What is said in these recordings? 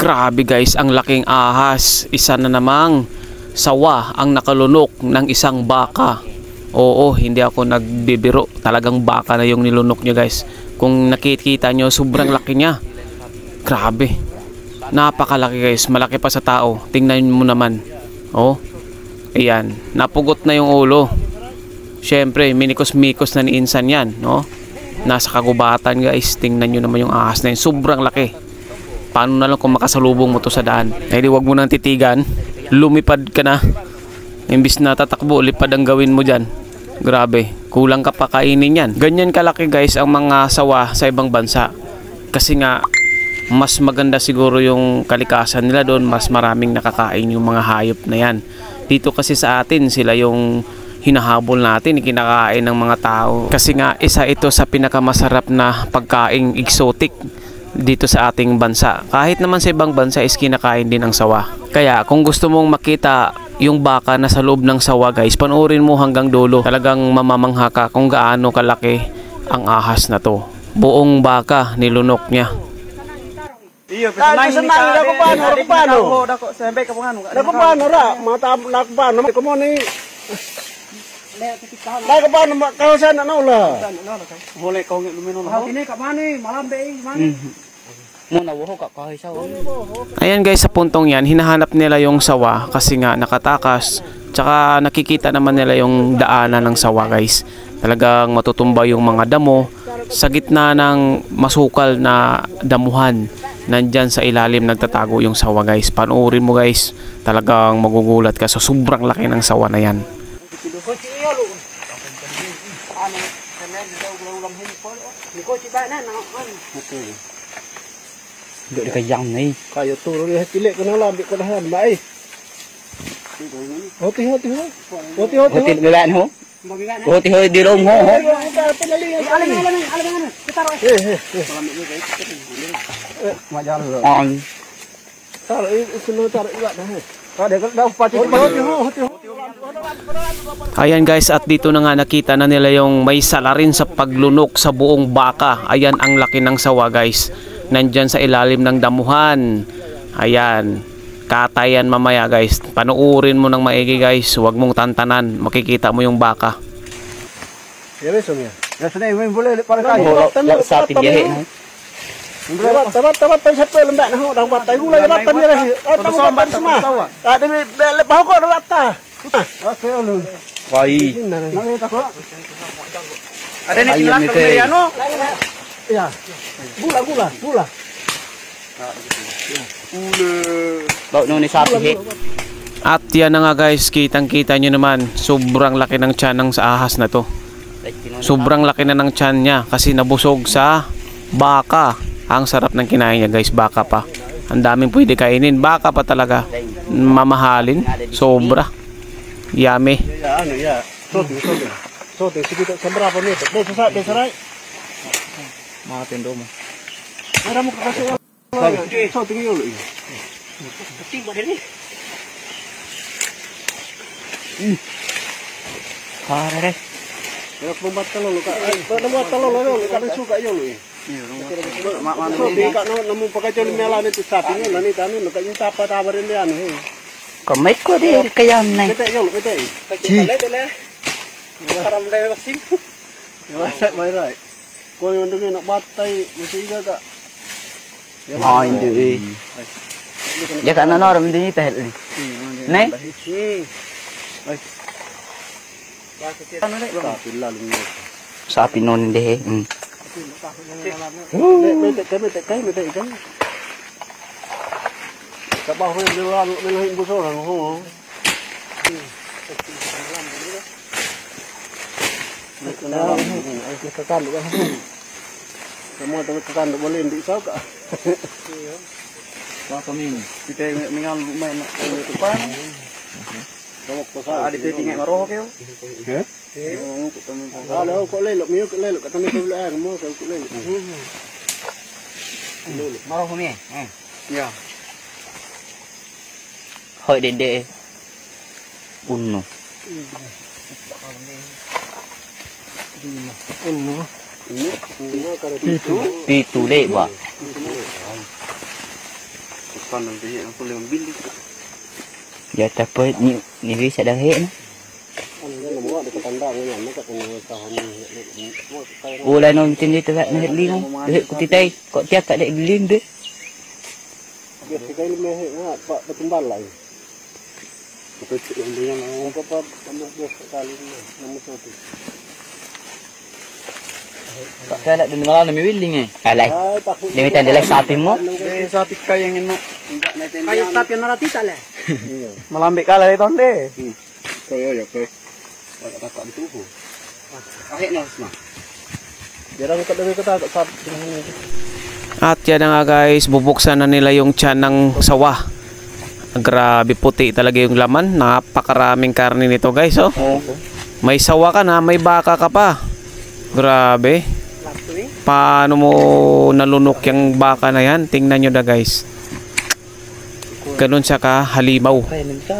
Grabe guys, ang laking ahas. Isa na namang sawa ang nakalunok ng isang baka. Oo, hindi ako nagbibiro. Talagang baka na yung nilunok nyo guys. Kung nakikita nyo, sobrang laki niya. Grabe. Napakalaki guys. Malaki pa sa tao. Tingnan mo naman. Oh. Ayan. Napugot na yung ulo. Syempre, minikos-mikos na ni Insan yan. No? Nasa kagubatan guys. Tingnan nyo naman yung ahas na yun. Sobrang laki. Paano na lang kung makasalubong mo to sa daan? Eh di wag mo nang titigan. Lumipad ka na. Imbis na tatakbo, lipad ang gawin mo dyan. Grabe, kulang ka pa kainin yan. Ganyan kalaki guys ang mga sawa sa ibang bansa. Kasi nga, mas maganda siguro yung kalikasan nila doon. Mas maraming nakakain yung mga hayop na yan. Dito kasi sa atin, sila yung hinahabol natin, kinakain ng mga tao. Kasi nga, isa ito sa pinakamasarap na pagkaing exotic dito sa ating bansa. Kahit naman sa ibang bansa is kinakain din ang sawa. Kaya kung gusto mong makita yung baka na sa loob ng sawa guys, panoorin mo hanggang dulo. Talagang mamamangha ka kung gaano kalaki ang ahas na to. Buong baka nilunok niya. Iyo, paano ra, mata nak paano ko ni. Dai paano kawasan na ula. Boleh kau ngit lumino na. Ini ka mani, malam be, mani. Muna wo ka kahoy sa. Ayan guys, sa puntong yan, hinahanap nila yung sawa kasi nga nakatakas. Tsaka nakikita naman nila yung daanan ng sawa guys. Talagang matutumba yung mga damo sa gitna ng masukal na damuhan. Nandyan sa ilalim nagtatago yung sawa guys. Panoorin mo guys, talagang magugulat ka. So sobrang laki ng sawa na yan. Được cái dòng này. Kayo turo lihat cilik kena lambik kena han mai. Hoti. Hoti belan ho. Hoti hơi đi đông ho ho. Ayan guys, at dito na nga nakita na nila yung may salarin sa paglunok sa buong baka. Ayan ang laki ng sawa guys. Nandyan sa ilalim ng damuhan. Ayan. Katayan mamaya guys. Panuurin mo ng maigi guys. Huwag mong tantanan. Makikita mo yung baka. Sa atin biyahe. Tabat sa pelem dak nah dah batai gula batai ni lah. Tamu batai semua. Ada ni lepas kok dah batai. Okey lu. Wai. Ada ni jelas ke ano? Ya. Gula. Bau no ni sapi he. At yan na nga guys, kitang-kita nyo naman, sobrang laki ng tiyan ng sa ahas na to. Sobrang laki na ng tiyan niya kasi nabusog sa baka. Ang sarap ng kinain niya guys, baka pa. Ang daming pwede kainin, baka pa talaga. Mamahalin, sobra. Yummy. Ano ya? Sote sekitar seberapa meter? Desarai. Maafin dong. Ada mau kasih. Sote ke yolo. Timba ini. Kare. Ya pembat telur kak. Pembat telur lo kak suka yolo. Sote kak namu pakai coli melan itu sapi ni nani tanu nak ini tapa tawarin dia anu. Kamay ko di kaya nay. Kita yolo kita. Ci. Karam dai masing. Ya mai rai. Kau yang dengar nak batai mesti juga kak. Oh hindi. Ya kan ano ram din ita hel ni. Nay. Sapi non deh. Mete. Kapal ho dia lalu melahin busur orang ho. Kita kan lu kan. Semua tekan boleh di sao kak. Ba kami kita mengal main depan. Kamu pasal ada tinggal maroh kau. Heh? Kalau kau lelok miu lelok kata miu boleh air mau kau lelok. Maroh kami. Ya. Hơi đê uno pitu le ba Pandang dia aku lewat bilik. Ya tapi ni bisa dah hek na. Ulai no tin dia tak nak lim. Dek kutitai kok tiap tak ada lim deh. Biar sekali meh pak betumbal lah. Betul dia nak apa tambah dua kali nombor 1. Tak kala din malam na willing eh. Alay. Limitan dia sapi mo. Sapi kayangin mo. Kayo sapi na ratita le. Malambik kala itu deh. Kaya ya kay. Wala ka dito. Ahit na mas. Jarang ka dito ka sapi. At yan na nga guys, bubuksan na nila yung tiyan ng sawa. Grabe puti talaga yung laman. Napakaraming karne nito guys, oh. May sawa ka na, may baka ka pa. Grabe. Paano mo nalunok yung baka na yan? Tingnan nyo na guys. Ganun siya ka halimaw.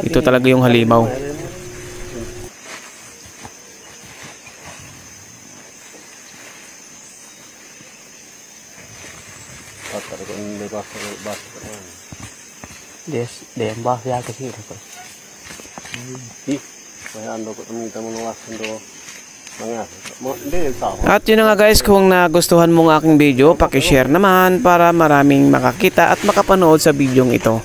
Ito talaga yung halimaw. Dia mbah ya ke sini ko. Kaya ando ko tamo nuwas ando. At yun na nga guys, kung nagustuhan mo ng aking video, paki-share naman para maraming makakita at makapanood sa videong ito.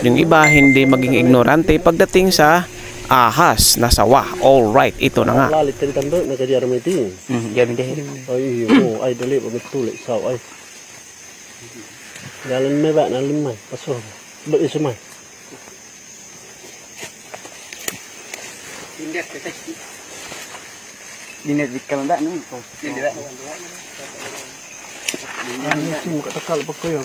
Yung iba hindi maging ignorante pagdating sa ahas na sawa. Alright, ito na nga. Lalit tadi tando nagajar meti. Jamin deh. Ay, ay dali betul saw ay. Jalan mebak na limay, paso. Bek semai. Tindak tetek. Ini di kalanda ni. Ini sih muka tekal pakai ya.